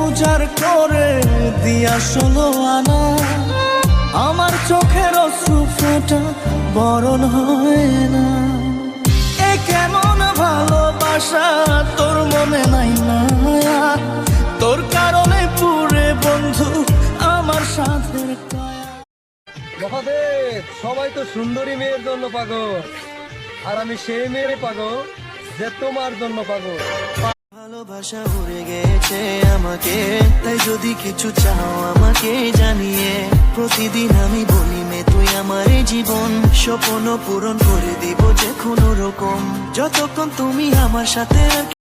উজাড় করে দিয়া 16 আনা আমার চোখের অশ্রু ফোঁটা বরণ হয় না। এ কেমন ভালোবাসা তোর মনে নাই না? তোর কারণে পুরে বন্ধু আমার সাথের মহাদেব, সবাই তো সুন্দরী মেয়ের জন্য পাগল, আর আমি সেই মেয়ের পাগল যে তোমার জন্য পাগল। ভালোবাসা উড়ে গেছে আমাকে, তাই যদি কিছু চাও আমাকে জানিয়ে। প্রতিদিন আমি বলি মে তুই আমার জীবন, স্বপ্ন পূরণ করে দিব যে কোনো রকম, যতক্ষণ তুমি আমার সাথে।